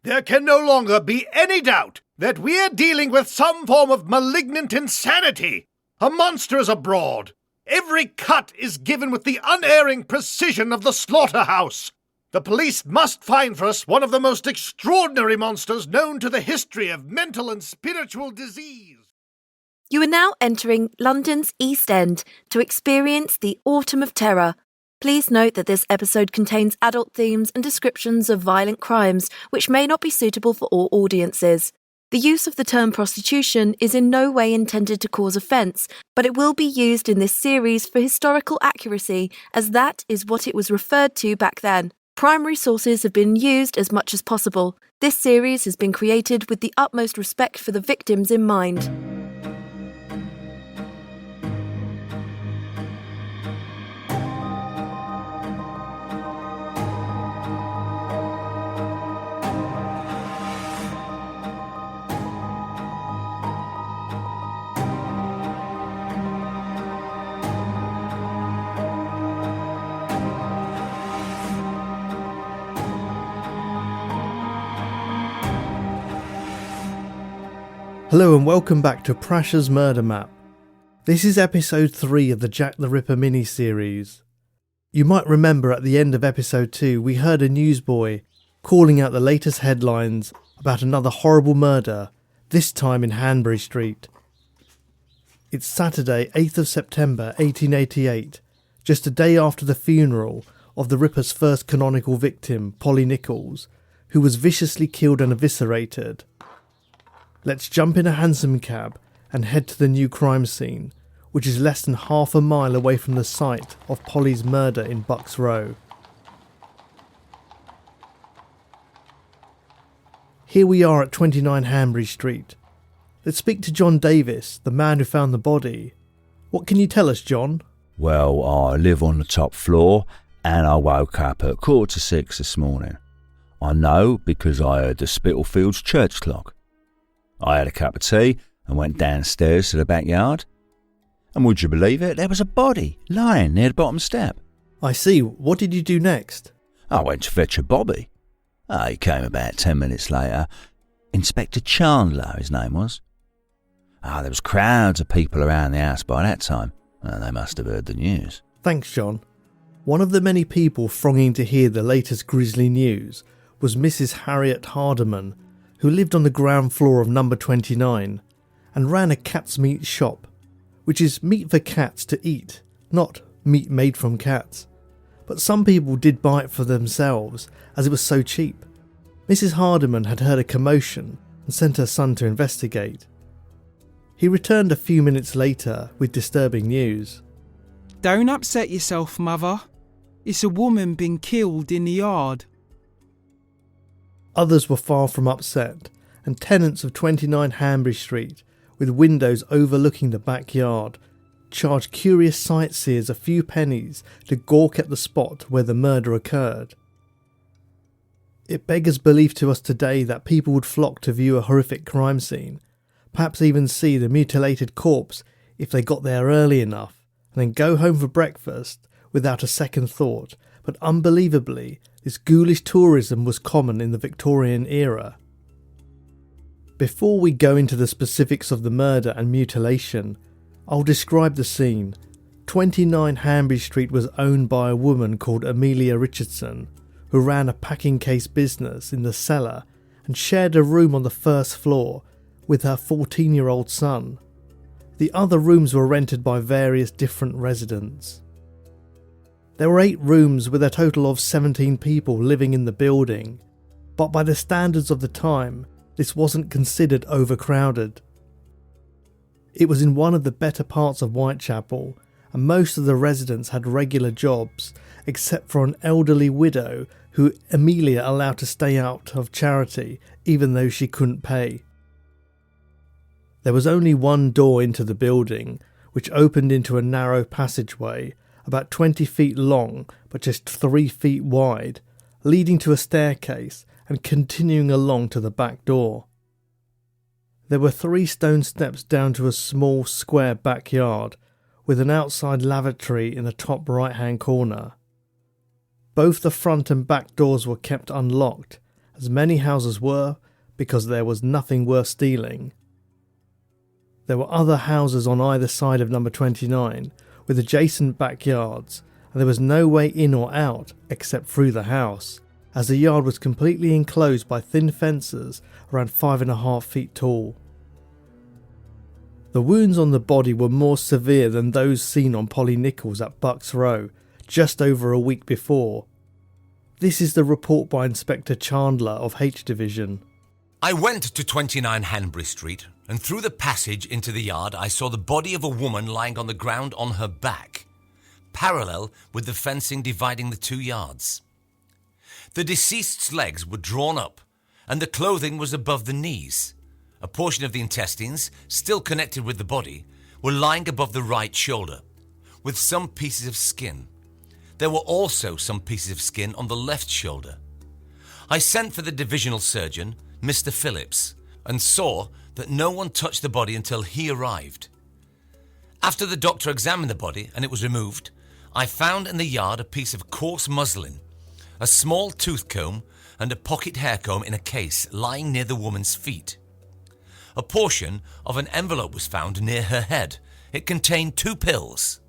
There can no longer be any doubt that we're dealing with some form of malignant insanity. A monster is abroad. Every cut is given with the unerring precision of the slaughterhouse. The police must find for us one of the most extraordinary monsters known to the history of mental and spiritual disease. You are now entering London's East End to experience the Autumn of Terror. Please note that this episode contains adult themes and descriptions of violent crimes which may not be suitable for all audiences. The use of the term prostitution is in no way intended to cause offence, but it will be used in this series for historical accuracy, as that is what it was referred to back then. Primary sources have been used as much as possible. This series has been created with the utmost respect for the victims in mind. Hello and welcome back to Prasha's Murder Map. This is episode 3 of the Jack the Ripper mini-series. You might remember at the end of episode 2 we heard a newsboy calling out the latest headlines about another horrible murder, this time in Hanbury Street. It's Saturday, 8th of September 1888, just a day after the funeral of the Ripper's first canonical victim, Polly Nichols, who was viciously killed and eviscerated. Let's jump in a hansom cab and head to the new crime scene, which is less than half a mile away from the site of Polly's murder in Bucks Row. Here we are at 29 Hanbury Street. Let's speak to John Davis, the man who found the body. What can you tell us, John? Well, I live on the top floor and I woke up at 5:45 this morning. I know because I heard the Spitalfields church clock. I had a cup of tea and went downstairs to the backyard. And would you believe it, there was a body lying near the bottom step. I see. What did you do next? I went to fetch a bobby. He came about 10 minutes later. Inspector Chandler, his name was. There was crowds of people around the house by that time. They must have heard the news. Thanks, John. One of the many people thronging to hear the latest grisly news was Mrs. Harriet Hardiman, who lived on the ground floor of number 29 and ran a cat's meat shop, which is meat for cats to eat, not meat made from cats. But some people did buy it for themselves as it was so cheap. Mrs. Hardiman had heard a commotion and sent her son to investigate. He returned a few minutes later with disturbing news. Don't upset yourself, Mother. It's a woman been killed in the yard. Others were far from upset, and tenants of 29 Hanbury Street, with windows overlooking the backyard, charged curious sightseers a few pennies to gawk at the spot where the murder occurred. It beggars belief to us today that people would flock to view a horrific crime scene, perhaps even see the mutilated corpse if they got there early enough, and then go home for breakfast without a second thought, but unbelievably, this ghoulish tourism was common in the Victorian era. Before we go into the specifics of the murder and mutilation, I'll describe the scene. 29 Hanbury Street was owned by a woman called Amelia Richardson, who ran a packing case business in the cellar and shared a room on the first floor with her 14-year-old son. The other rooms were rented by various different residents. There were 8 rooms with a total of 17 people living in the building, but by the standards of the time, this wasn't considered overcrowded. It was in one of the better parts of Whitechapel, and most of the residents had regular jobs, except for an elderly widow who Amelia allowed to stay out of charity even though she couldn't pay. There was only one door into the building, which opened into a narrow passageway, about 20 feet long but just 3 feet wide, leading to a staircase and continuing along to the back door. There were 3 stone steps down to a small square backyard with an outside lavatory in the top right hand corner. Both the front and back doors were kept unlocked, as many houses were, because there was nothing worth stealing. There were other houses on either side of number 29, with adjacent backyards, and there was no way in or out except through the house, as the yard was completely enclosed by thin fences around 5.5 feet tall. The wounds on the body were more severe than those seen on Polly Nichols at Bucks Row just over a week before. This is the report by Inspector Chandler of H Division. I went to 29 Hanbury Street, and through the passage into the yard I saw the body of a woman lying on the ground on her back, parallel with the fencing dividing the 2 yards. The deceased's legs were drawn up, and the clothing was above the knees. A portion of the intestines, still connected with the body, were lying above the right shoulder, with some pieces of skin. There were also some pieces of skin on the left shoulder. I sent for the divisional surgeon, Mr. Phillips, and saw that no one touched the body until he arrived. After the doctor examined the body and it was removed, I found in the yard a piece of coarse muslin, a small tooth comb, and a pocket hair comb in a case lying near the woman's feet. A portion of an envelope was found near her head. It contained 2 pills.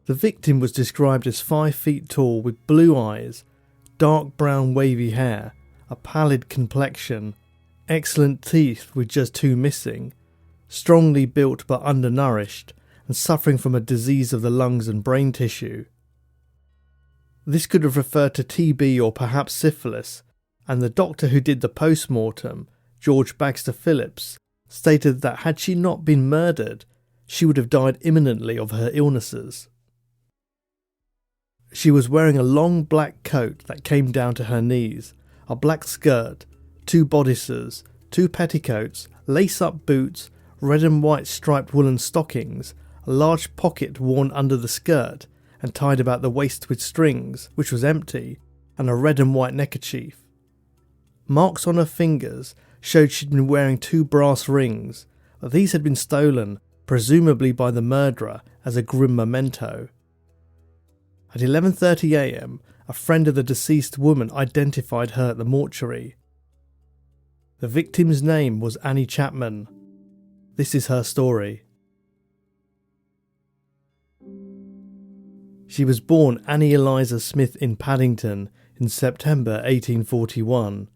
The victim was described as 5 feet tall with blue eyes, dark brown wavy hair, a pallid complexion, excellent teeth with just 2 missing, strongly built but undernourished, and suffering from a disease of the lungs and brain tissue. This could have referred to TB or perhaps syphilis, and the doctor who did the post-mortem, George Baxter Phillips, stated that had she not been murdered, she would have died imminently of her illnesses. She was wearing a long black coat that came down to her knees, a black skirt, 2 bodices, 2 petticoats, lace-up boots, red and white striped woolen stockings, a large pocket worn under the skirt and tied about the waist with strings, which was empty, and a red and white neckerchief. Marks on her fingers showed she'd been wearing 2 brass rings, but these had been stolen, presumably by the murderer, as a grim memento. At 11:30 a.m, a friend of the deceased woman identified her at the mortuary. The victim's name was Annie Chapman. This is her story. She was born Annie Eliza Smith in Paddington in September 1841,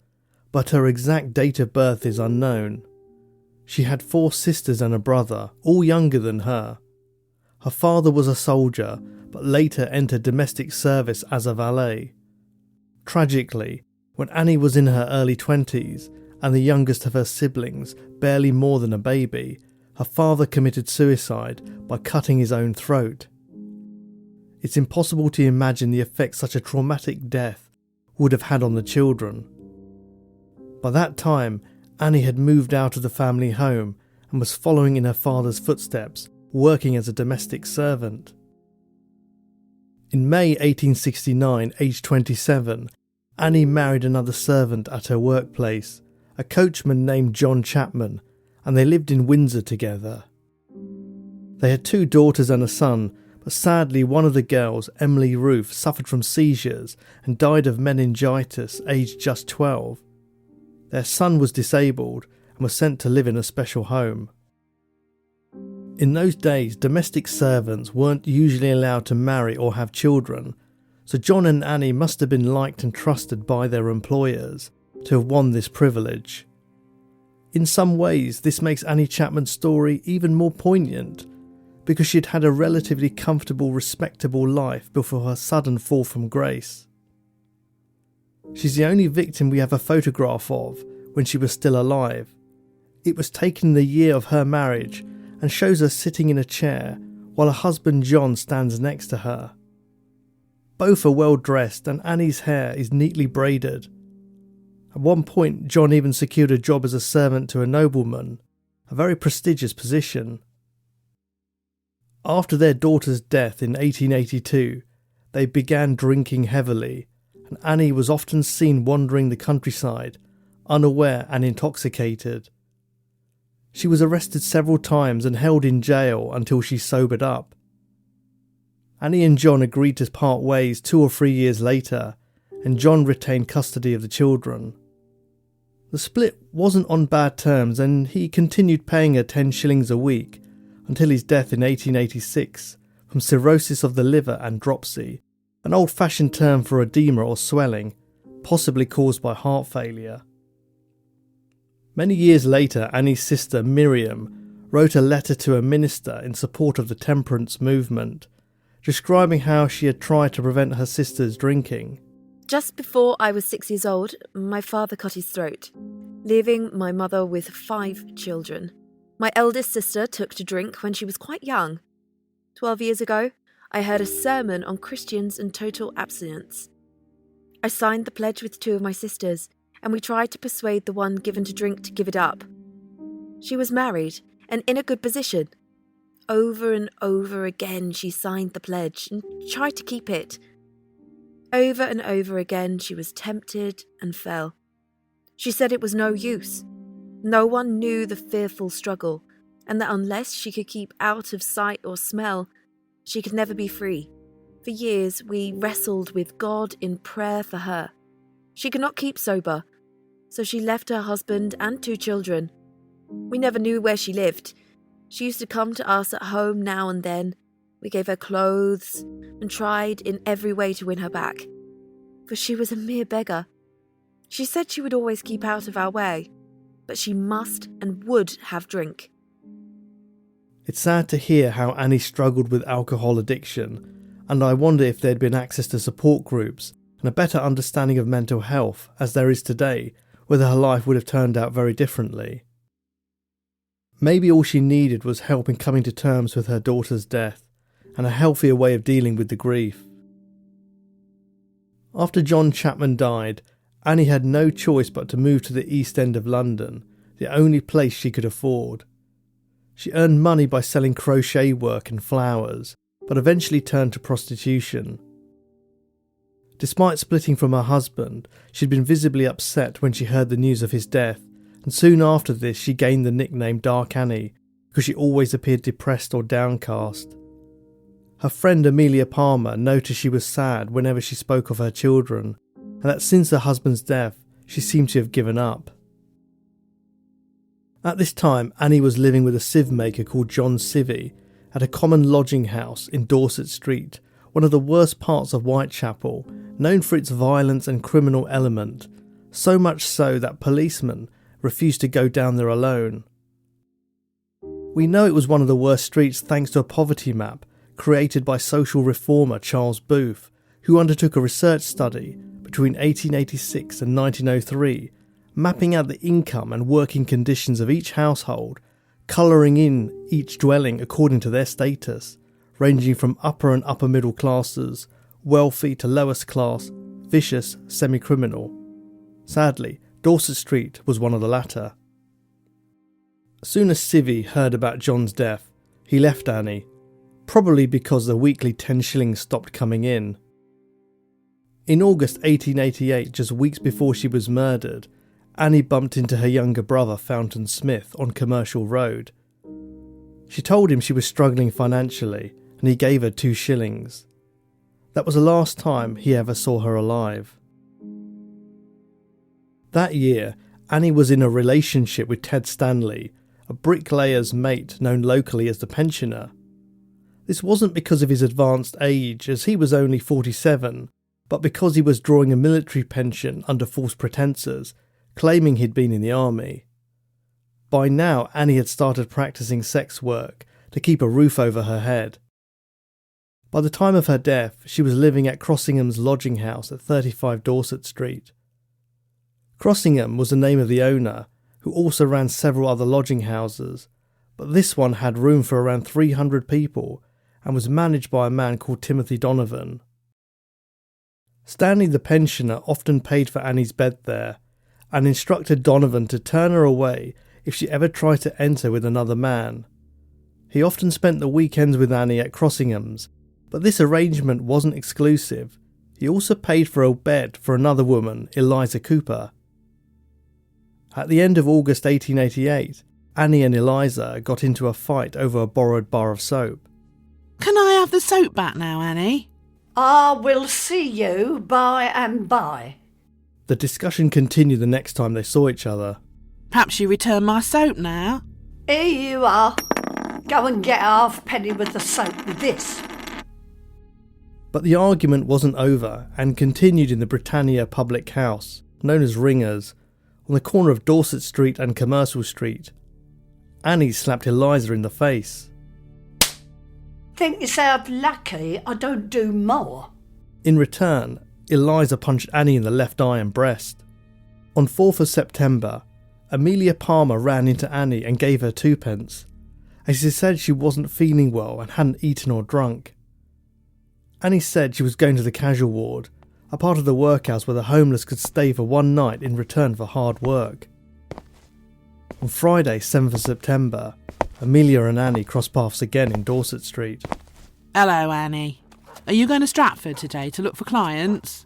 but her exact date of birth is unknown. She had 4 sisters and a brother, all younger than her. Her father was a soldier, but later entered domestic service as a valet. Tragically, when Annie was in her early 20s and the youngest of her siblings barely more than a baby, her father committed suicide by cutting his own throat. It's impossible to imagine the effect such a traumatic death would have had on the children. By that time, Annie had moved out of the family home and was following in her father's footsteps, working as a domestic servant. In May 1869, aged 27, Annie married another servant at her workplace, a coachman named John Chapman, and they lived in Windsor together. They had 2 daughters and a son, but sadly one of the girls, Emily Ruth, suffered from seizures and died of meningitis aged just 12. Their son was disabled and was sent to live in a special home. In those days, domestic servants weren't usually allowed to marry or have children, so John and Annie must have been liked and trusted by their employers to have won this privilege. In some ways, this makes Annie Chapman's story even more poignant, because she'd had a relatively comfortable, respectable life before her sudden fall from grace. She's the only victim we have a photograph of when she was still alive. It was taken in the year of her marriage and shows her sitting in a chair while her husband John stands next to her. Both are well dressed and Annie's hair is neatly braided. At one point, John even secured a job as a servant to a nobleman, a very prestigious position. After their daughter's death in 1882, they began drinking heavily, and Annie was often seen wandering the countryside, unaware and intoxicated. She was arrested several times and held in jail until she sobered up. Annie and John agreed to part ways 2 or 3 years later, and John retained custody of the children. The split wasn't on bad terms, and he continued paying her 10 shillings a week until his death in 1886 from cirrhosis of the liver and dropsy, an old-fashioned term for oedema or swelling, possibly caused by heart failure. Many years later, Annie's sister Miriam wrote a letter to a minister in support of the temperance movement, describing how she had tried to prevent her sister's drinking. Just before I was 6 years old, my father cut his throat, leaving my mother with 5 children. My eldest sister took to drink when she was quite young. 12 years ago, I heard a sermon on Christians and total abstinence. I signed the pledge with 2 of my sisters, and we tried to persuade the one given to drink to give it up. She was married and in a good position. Over and over again she signed the pledge and tried to keep it. Over and over again she was tempted and fell. She said it was no use. No one knew the fearful struggle, and that unless she could keep out of sight or smell, she could never be free. For years we wrestled with God in prayer for her. She could not keep sober, so she left her husband and 2 children. We never knew where she lived. She used to come to us at home now and then. We gave her clothes and tried in every way to win her back, for she was a mere beggar. She said she would always keep out of our way, but she must and would have drink. It's sad to hear how Annie struggled with alcohol addiction, and I wonder if there'd been access to support groups and a better understanding of mental health as there is today, whether her life would have turned out very differently. Maybe all she needed was help in coming to terms with her daughter's death, and a healthier way of dealing with the grief. After John Chapman died, Annie had no choice but to move to the East End of London, the only place she could afford. She earned money by selling crochet work and flowers, but eventually turned to prostitution. Despite splitting from her husband, she'd been visibly upset when she heard the news of his death, and soon after this she gained the nickname Dark Annie because she always appeared depressed or downcast. Her friend Amelia Palmer noticed she was sad whenever she spoke of her children, and that since her husband's death she seemed to have given up. At this time, Annie was living with a sieve maker called John Civvy at a common lodging house in Dorset Street, one of the worst parts of Whitechapel, known for its violence and criminal element, so much so that policemen refused to go down there alone. We know it was one of the worst streets thanks to a poverty map created by social reformer Charles Booth, who undertook a research study between 1886 and 1903, mapping out the income and working conditions of each household, colouring in each dwelling according to their status, ranging from upper and upper middle classes, wealthy to lowest class, vicious, semi-criminal. Sadly, Dorset Street was one of the latter. As soon as Civvy heard about John's death, he left Annie, probably because the weekly 10 shillings stopped coming in. In August 1888, just weeks before she was murdered, Annie bumped into her younger brother Fountain Smith on Commercial Road. She told him she was struggling financially, and he gave her 2 shillings. That was the last time he ever saw her alive. That year, Annie was in a relationship with Ted Stanley, a bricklayer's mate known locally as the pensioner. This wasn't because of his advanced age, as he was only 47, but because he was drawing a military pension under false pretences, claiming he'd been in the army. By now, Annie had started practicing sex work to keep a roof over her head. By the time of her death, she was living at Crossingham's lodging house at 35 Dorset Street. Crossingham was the name of the owner, who also ran several other lodging houses, but this one had room for around 300 people and was managed by a man called Timothy Donovan. Stanley the pensioner often paid for Annie's bed there, and instructed Donovan to turn her away if she ever tried to enter with another man. He often spent the weekends with Annie at Crossingham's, but this arrangement wasn't exclusive. He also paid for a bed for another woman, Eliza Cooper. At the end of August 1888, Annie and Eliza got into a fight over a borrowed bar of soap. Can I have the soap back now, Annie? I will see you by and by. The discussion continued the next time they saw each other. Perhaps you return my soap now. Here you are. Go and get a halfpenny with the soap with this. But the argument wasn't over and continued in the Britannia public house, known as Ringers, on the corner of Dorset Street and Commercial Street. Annie slapped Eliza in the face. Think yourself lucky I don't do more. In return, Eliza punched Annie in the left eye and breast. On 4th of September, Amelia Palmer ran into Annie and gave her 2p, and she said she wasn't feeling well and hadn't eaten or drunk. Annie said she was going to the casual ward, a part of the workhouse where the homeless could stay for one night in return for hard work. On Friday, 7th of September, Amelia and Annie crossed paths again in Dorset Street. Hello, Annie. Are you going to Stratford today to look for clients?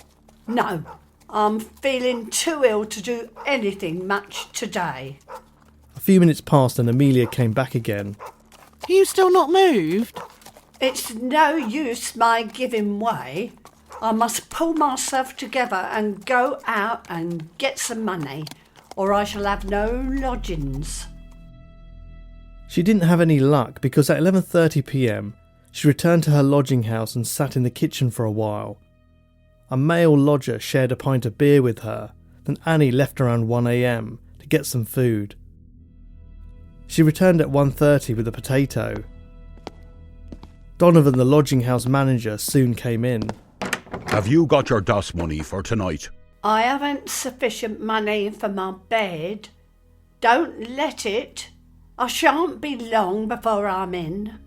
No, I'm feeling too ill to do anything much today. A few minutes passed and Amelia came back again. Are you still not moved? It's no use my giving way. I must pull myself together and go out and get some money, or I shall have no lodgings. She didn't have any luck because at 11:30 p.m, she returned to her lodging house and sat in the kitchen for a while. A male lodger shared a pint of beer with her, then Annie left around 1 a.m. to get some food. She returned at 1:30 with a potato. Donovan, the lodging house manager, soon came in. Have you got your DOS money for tonight? I haven't sufficient money for my bed. Don't let it. I shan't be long before I'm in.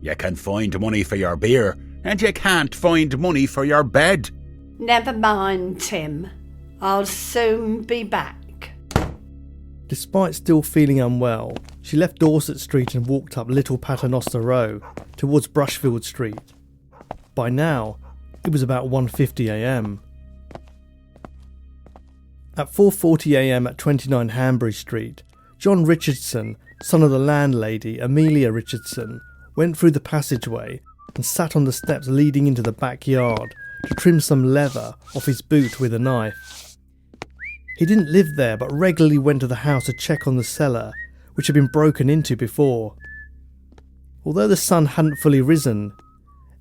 You can find money for your beer, and you can't find money for your bed. Never mind, Tim. I'll soon be back. Despite still feeling unwell, she left Dorset Street and walked up Little Paternoster Row towards Brushfield Street. By now, it was about 1:50 a.m. At 4:40 a.m. at 29 Hanbury Street, John Richardson, son of the landlady Amelia Richardson, went through the passageway and sat on the steps leading into the backyard to trim some leather off his boot with a knife. He didn't live there but regularly went to the house to check on the cellar, which had been broken into before. Although the sun hadn't fully risen,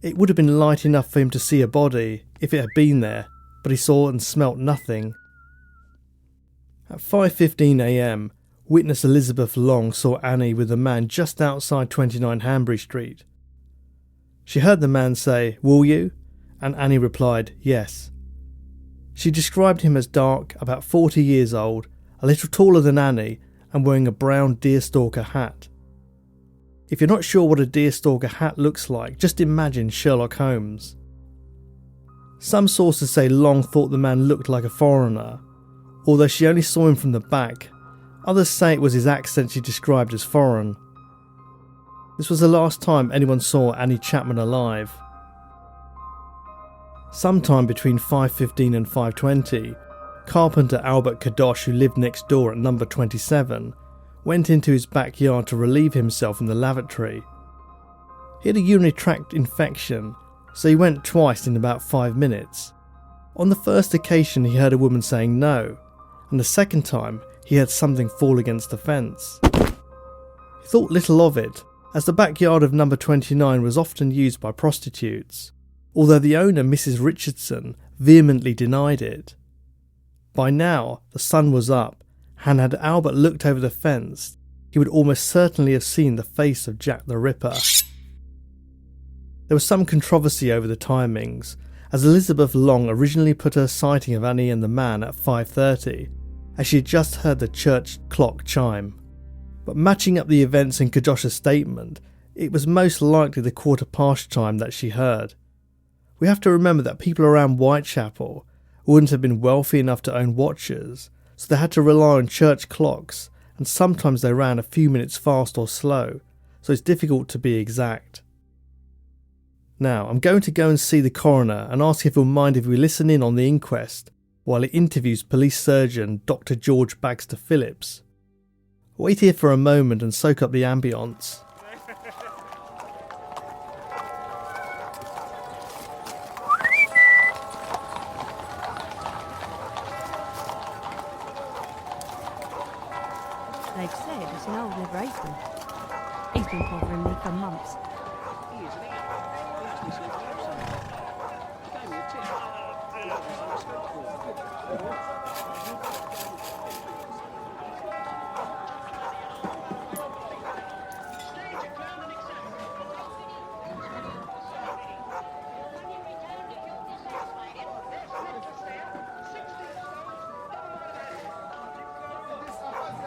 it would have been light enough for him to see a body if it had been there, but he saw and smelt nothing. At 5:15 a.m, witness Elizabeth Long saw Annie with a man just outside 29 Hanbury Street. She heard the man say, "Will you?" and Annie replied, "Yes." She described him as dark, about 40 years old, a little taller than Annie, and wearing a brown deerstalker hat. If you're not sure what a deerstalker hat looks like, just imagine Sherlock Holmes. Some sources say Long thought the man looked like a foreigner, although she only saw him from the back. Others say it was his accent she described as foreign. This was the last time anyone saw Annie Chapman alive. Sometime between 5:15 and 5:20, carpenter Albert Kadosh, who lived next door at number 27, went into his backyard to relieve himself in the lavatory. He had a urinary tract infection, so he went twice in about 5 minutes. On the first occasion he heard a woman saying no, and the second time he heard something fall against the fence. He thought little of it, as the backyard of number 29 was often used by prostitutes, although the owner, Mrs. Richardson, vehemently denied it. By now, the sun was up, and had Albert looked over the fence, he would almost certainly have seen the face of Jack the Ripper. There was some controversy over the timings, as Elizabeth Long originally put her sighting of Annie and the man at 5:30, as she had just heard the church clock chime. But matching up the events in Kadosh's statement, it was most likely the 1/4 chime that she heard. We have to remember that people around Whitechapel wouldn't have been wealthy enough to own watches, so they had to rely on church clocks, and sometimes they ran a few minutes fast or slow, so it's difficult to be exact. Now, I'm going to go and see the coroner and ask if he'll mind if we listen in on the inquest while he interviews police surgeon Dr. George Baxter Phillips. Wait here for a moment and soak up the ambience. They've said it's an old liveryman. He's been bothering me for months.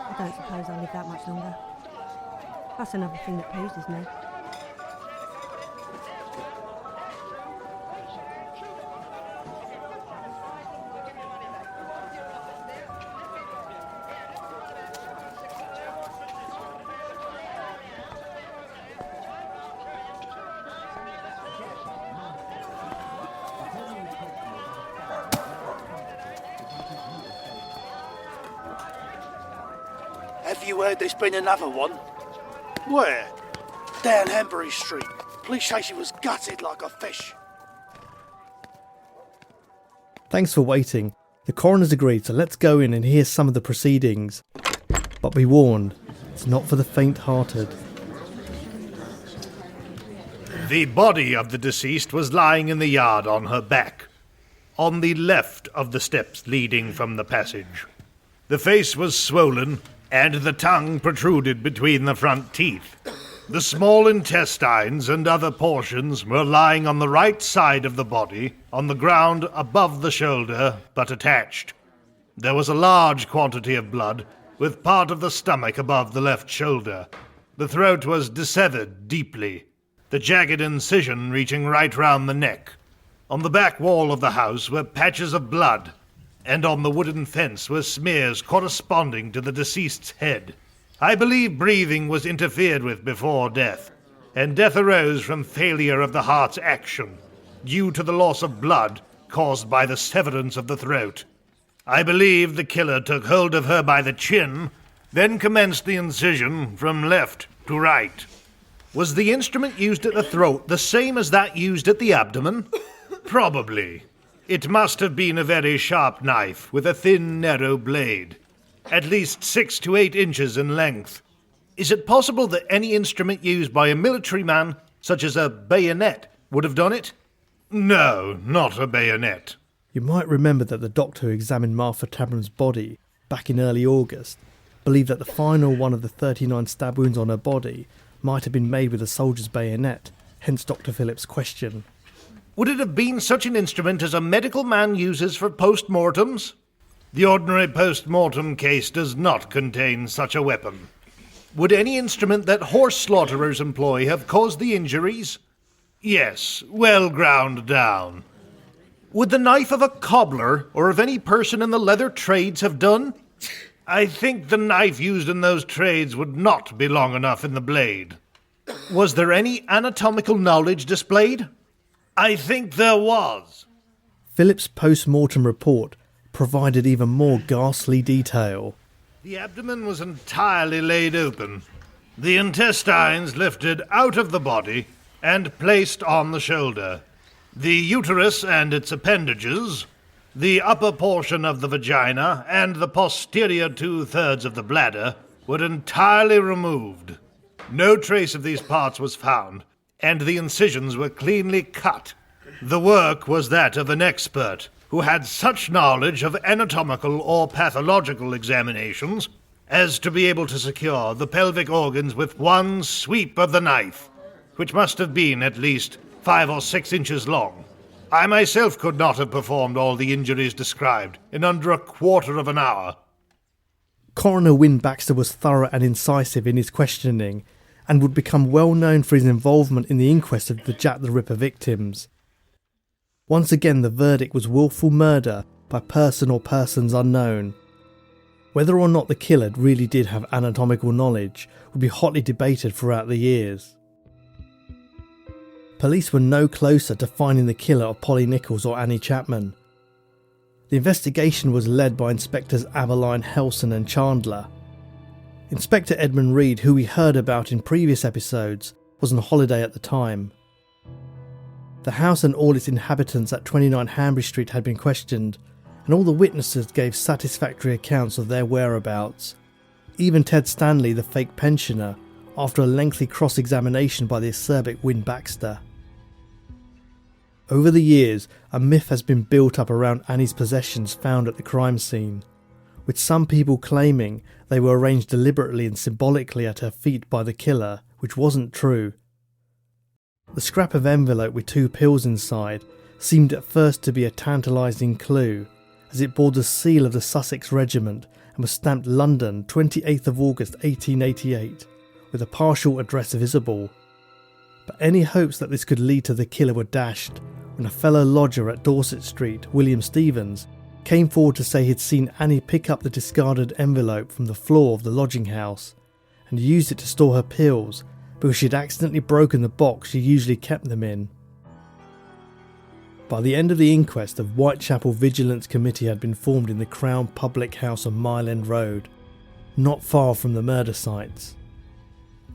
I don't suppose I'll live that much longer. That's another thing that pleases me. Have you heard there's been another one? Where? Down Hanbury Street. Police say she was gutted like a fish. Thanks for waiting. The coroner's agreed, so let's go in and hear some of the proceedings. But be warned, it's not for the faint-hearted. The body of the deceased was lying in the yard on her back, on the left of the steps leading from the passage. The face was swollen, and the tongue protruded between the front teeth. The small intestines and other portions were lying on the right side of the body, on the ground above the shoulder, but attached. There was a large quantity of blood, with part of the stomach above the left shoulder. The throat was dissevered deeply, the jagged incision reaching right round the neck. On the back wall of the house were patches of blood, and on the wooden fence were smears corresponding to the deceased's head. I believe breathing was interfered with before death, and death arose from failure of the heart's action, due to the loss of blood caused by the severance of the throat. I believe the killer took hold of her by the chin, then commenced the incision from left to right. Was the instrument used at the throat the same as that used at the abdomen? Probably. It must have been a very sharp knife with a thin, narrow blade, at least 6 to 8 inches in length. Is it possible that any instrument used by a military man, such as a bayonet, would have done it? No, not a bayonet. You might remember that the doctor who examined Martha Tabram's body back in early August believed that the final one of the 39 stab wounds on her body might have been made with a soldier's bayonet, hence Dr. Phillips' question. Would it have been such an instrument as a medical man uses for post-mortems? The ordinary post-mortem case does not contain such a weapon. Would any instrument that horse slaughterers employ have caused the injuries? Yes, well ground down. Would the knife of a cobbler or of any person in the leather trades have done? I think the knife used in those trades would not be long enough in the blade. Was there any anatomical knowledge displayed? I think there was. Phillips' post-mortem report provided even more ghastly detail. The abdomen was entirely laid open, the intestines lifted out of the body and placed on the shoulder, the uterus and its appendages, the upper portion of the vagina and the posterior 2/3 of the bladder were entirely removed. No trace of these parts was found, and the incisions were cleanly cut. The work was that of an expert who had such knowledge of anatomical or pathological examinations as to be able to secure the pelvic organs with one sweep of the knife, which must have been at least 5 or 6 inches long. I myself could not have performed all the injuries described in under a quarter of an hour. Coroner Wynne Baxter was thorough and incisive in his questioning, and would become well known for his involvement in the inquest of the Jack the Ripper victims. Once again, the verdict was willful murder by person or persons unknown. Whether or not the killer really did have anatomical knowledge would be hotly debated throughout the years. Police were no closer to finding the killer of Polly Nichols or Annie Chapman. The investigation was led by Inspectors Aberline, Helson and Chandler. Inspector Edmund Reed, who we heard about in previous episodes, was on holiday at the time. The house and all its inhabitants at 29 Hanbury Street had been questioned, and all the witnesses gave satisfactory accounts of their whereabouts. Even Ted Stanley, the fake pensioner, after a lengthy cross-examination by the acerbic Win Baxter. Over the years, a myth has been built up around Annie's possessions found at the crime scene, with some people claiming they were arranged deliberately and symbolically at her feet by the killer, which wasn't true. The scrap of envelope with 2 pills inside seemed at first to be a tantalising clue, as it bore the seal of the Sussex Regiment and was stamped London, 28th of August 1888, with a partial address visible. But any hopes that this could lead to the killer were dashed when a fellow lodger at Dorset Street, William Stevens, came forward to say he'd seen Annie pick up the discarded envelope from the floor of the lodging house and used it to store her pills because she'd accidentally broken the box she usually kept them in. By the end of the inquest, a Whitechapel Vigilance Committee had been formed in the Crown Public House on Mile End Road, not far from the murder sites.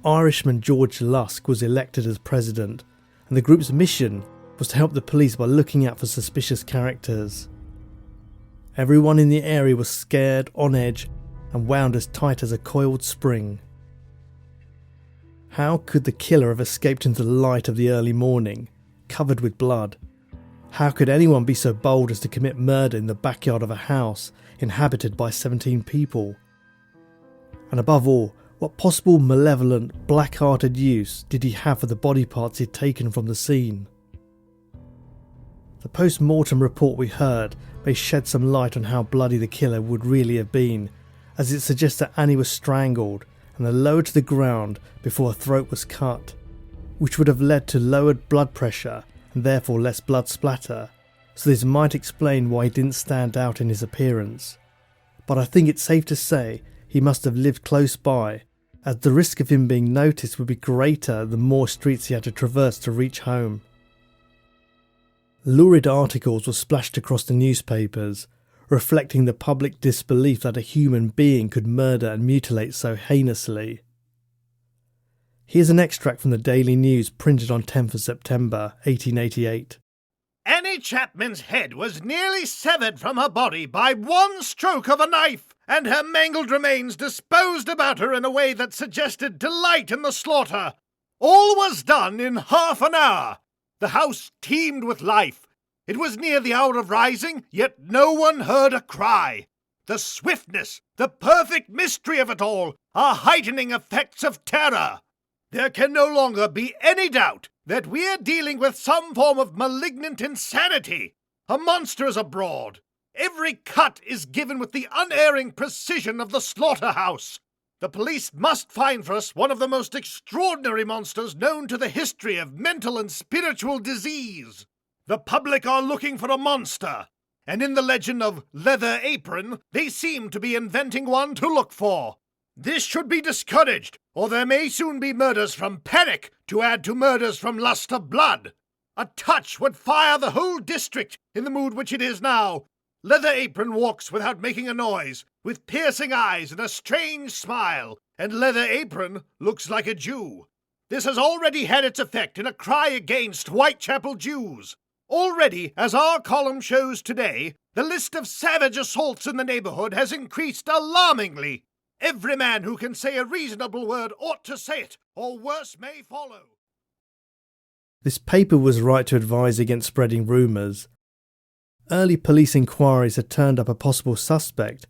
Irishman George Lusk was elected as president, and the group's mission was to help the police by looking out for suspicious characters. Everyone in the area was scared, on edge, and wound as tight as a coiled spring. How could the killer have escaped into the light of the early morning, covered with blood? How could anyone be so bold as to commit murder in the backyard of a house inhabited by 17 people? And above all, what possible malevolent, black-hearted use did he have for the body parts he'd taken from the scene? The post-mortem report we heard may shed some light on how bloody the killer would really have been, as it suggests that Annie was strangled and then lowered to the ground before her throat was cut, which would have led to lowered blood pressure and therefore less blood splatter, so this might explain why he didn't stand out in his appearance. But I think it's safe to say he must have lived close by, as the risk of him being noticed would be greater the more streets he had to traverse to reach home. Lurid articles were splashed across the newspapers, reflecting the public disbelief that a human being could murder and mutilate so heinously. Here's an extract from the Daily News printed on 10th of September 1888. Annie Chapman's head was nearly severed from her body by one stroke of a knife, and her mangled remains disposed about her in a way that suggested delight in the slaughter. All was done in half an hour. The house teemed with life. It was near the hour of rising, yet no one heard a cry. The swiftness, the perfect mystery of it all are heightening effects of terror. There can no longer be any doubt that we are dealing with some form of malignant insanity. A monster is abroad. Every cut is given with the unerring precision of the slaughterhouse. The police must find for us one of the most extraordinary monsters known to the history of mental and spiritual disease. The public are looking for a monster, and in the legend of Leather Apron, they seem to be inventing one to look for. This should be discouraged, or there may soon be murders from panic to add to murders from lust of blood. A touch would fire the whole district in the mood which it is now. Leather Apron walks without making a noise, with piercing eyes and a strange smile, and Leather Apron looks like a Jew. This has already had its effect in a cry against Whitechapel Jews. Already, as our column shows today, the list of savage assaults in the neighbourhood has increased alarmingly. Every man who can say a reasonable word ought to say it, or worse may follow. This paper was right to advise against spreading rumours. Early police inquiries had turned up a possible suspect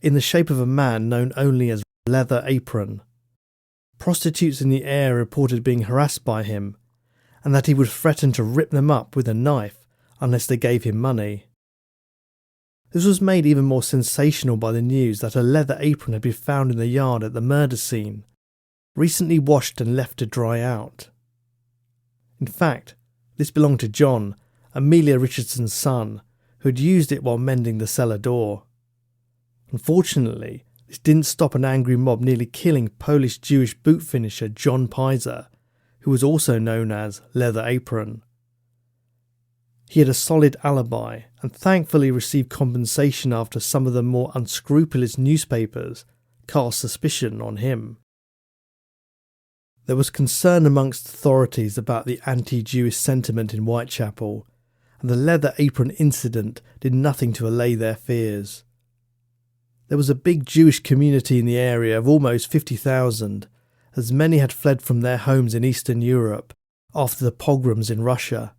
in the shape of a man known only as Leather Apron. Prostitutes in the area reported being harassed by him, and that he would threaten to rip them up with a knife unless they gave him money. This was made even more sensational by the news that a leather apron had been found in the yard at the murder scene, recently washed and left to dry out. In fact, this belonged to John, Amelia Richardson's son, who had used it while mending the cellar door. Unfortunately, this didn't stop an angry mob nearly killing Polish Jewish boot finisher John Pizer, who was also known as Leather Apron. He had a solid alibi and thankfully received compensation after some of the more unscrupulous newspapers cast suspicion on him. There was concern amongst authorities about the anti-Jewish sentiment in Whitechapel, and the Leather Apron incident did nothing to allay their fears. There was a big Jewish community in the area of almost 50,000, as many had fled from their homes in Eastern Europe after the pogroms in Russia.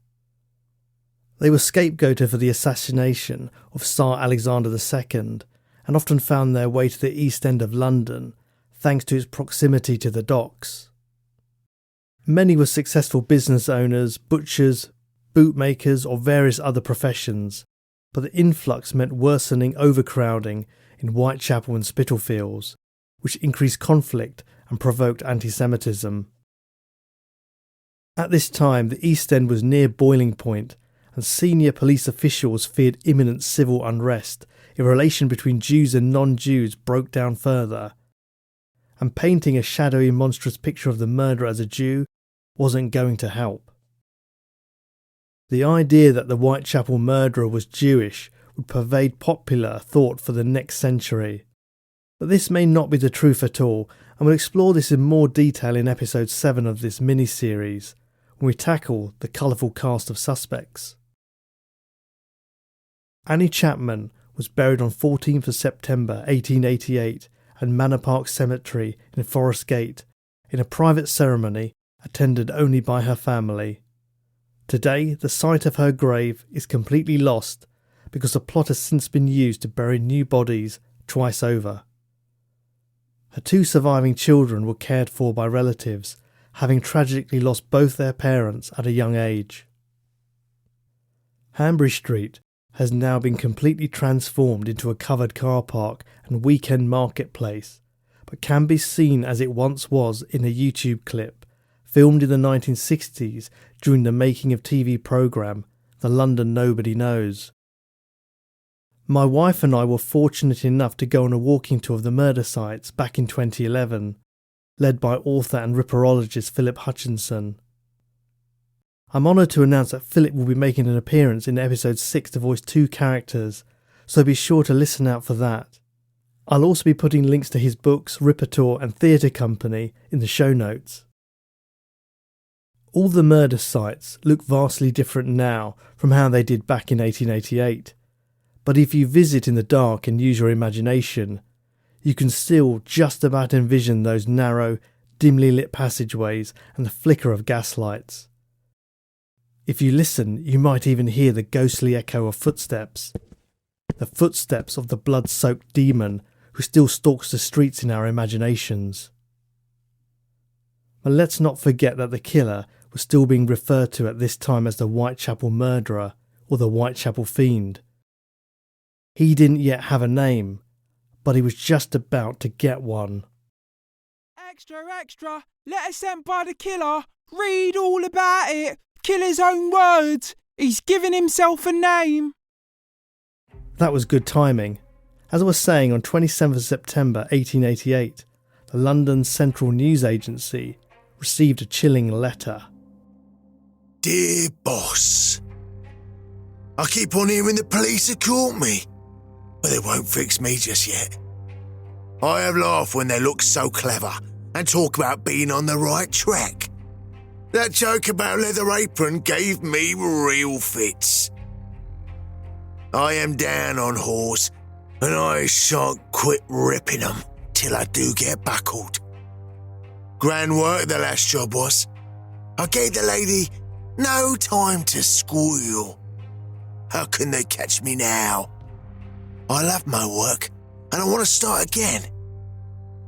They were scapegoated for the assassination of Tsar Alexander II and often found their way to the East End of London thanks to its proximity to the docks. Many were successful business owners, butchers, bootmakers or various other professions, but the influx meant worsening overcrowding in Whitechapel and Spitalfields, which increased conflict and provoked anti-Semitism. At this time, the East End was near boiling point, and senior police officials feared imminent civil unrest if a relation between Jews and non-Jews broke down further. And painting a shadowy, monstrous picture of the murderer as a Jew wasn't going to help. The idea that the Whitechapel murderer was Jewish would pervade popular thought for the next century. But this may not be the truth at all, and we'll explore this in more detail in episode 7 of this mini-series, when we tackle the colourful cast of suspects. Annie Chapman was buried on 14th of September 1888 at Manor Park Cemetery in Forest Gate in a private ceremony attended only by her family. Today, the site of her grave is completely lost because the plot has since been used to bury new bodies twice over. Her 2 surviving children were cared for by relatives, having tragically lost both their parents at a young age. Hanbury Street has now been completely transformed into a covered car park and weekend marketplace, but can be seen as it once was in a YouTube clip filmed in the 1960s during the making of TV programme The London Nobody Knows. My wife and I were fortunate enough to go on a walking tour of the murder sites back in 2011, led by author and ripperologist Philip Hutchinson. I'm honoured to announce that Philip will be making an appearance in episode 6 to voice 2 characters, so be sure to listen out for that. I'll also be putting links to his books, repertoire and theatre company in the show notes. All the murder sites look vastly different now from how they did back in 1888, but if you visit in the dark and use your imagination, you can still just about envision those narrow, dimly lit passageways and the flicker of gaslights. If you listen, you might even hear the ghostly echo of footsteps. The footsteps of the blood-soaked demon who still stalks the streets in our imaginations. But let's not forget that the killer was still being referred to at this time as the Whitechapel murderer or the Whitechapel fiend. He didn't yet have a name, but he was just about to get one. Extra, extra! Letter sent by the killer! Read all about it! Killer's own words! He's given himself a name! That was good timing. As I was saying, on 27th September 1888, the London Central News Agency received a chilling letter. Dear boss, I keep on hearing the police have caught me, but they won't fix me just yet. I have laughed when they look so clever and talk about being on the right track. That joke about Leather Apron gave me real fits. I am down on whores, and I shan't quit ripping them till I do get buckled. Grand work the last job was. I gave the lady no time to squeal. How can they catch me now? I love my work, and I want to start again.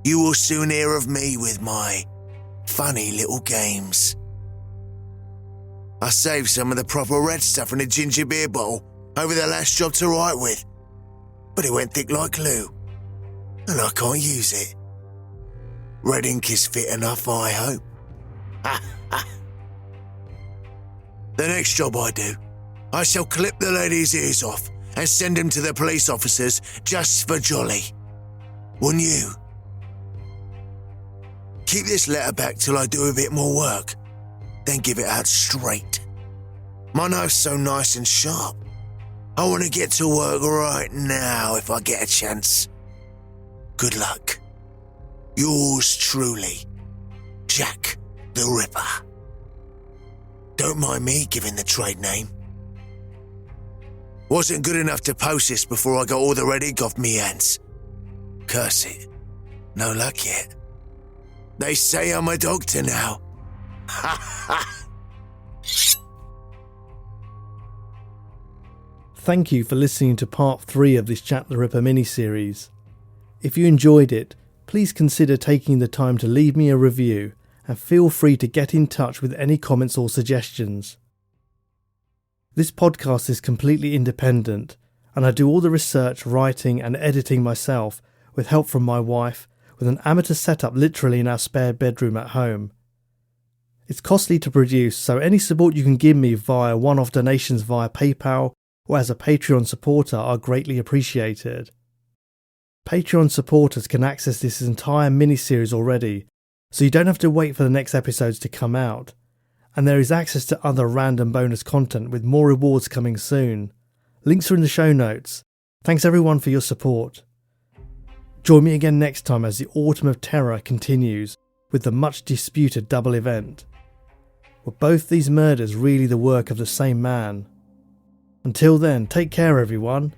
You will soon hear of me with my funny little games. I saved some of the proper red stuff in a ginger beer bottle over the last job to write with, but it went thick like glue, and I can't use it. Red ink is fit enough, I hope. The next job I do, I shall clip the lady's ears off and send them to the police officers just for jolly. Wouldn't you? Keep this letter back till I do a bit more work, then give it out straight. My knife's so nice and sharp. I want to get to work right now if I get a chance. Good luck. Yours truly, Jack the Ripper. Don't mind me giving the trade name. Wasn't good enough to post this before I got all the red ink off me hands. curse it. No luck yet. They say I'm a doctor now. Ha ha! Thank you for listening to part 3 of this Jack the Ripper mini-series. If you enjoyed it, please consider taking the time to leave me a review and feel free to get in touch with any comments or suggestions. This podcast is completely independent and I do all the research, writing and editing myself with help from my wife, with an amateur setup literally in our spare bedroom at home. It's costly to produce, so any support you can give me via one-off donations via PayPal or as a Patreon supporter are greatly appreciated. Patreon supporters can access this entire mini-series already, so you don't have to wait for the next episodes to come out, and there is access to other random bonus content with more rewards coming soon. Links are in the show notes. Thanks everyone for your support. Join me again next time as the Autumn of Terror continues with the much disputed double event. Were both these murders really the work of the same man? Until then, take care everyone.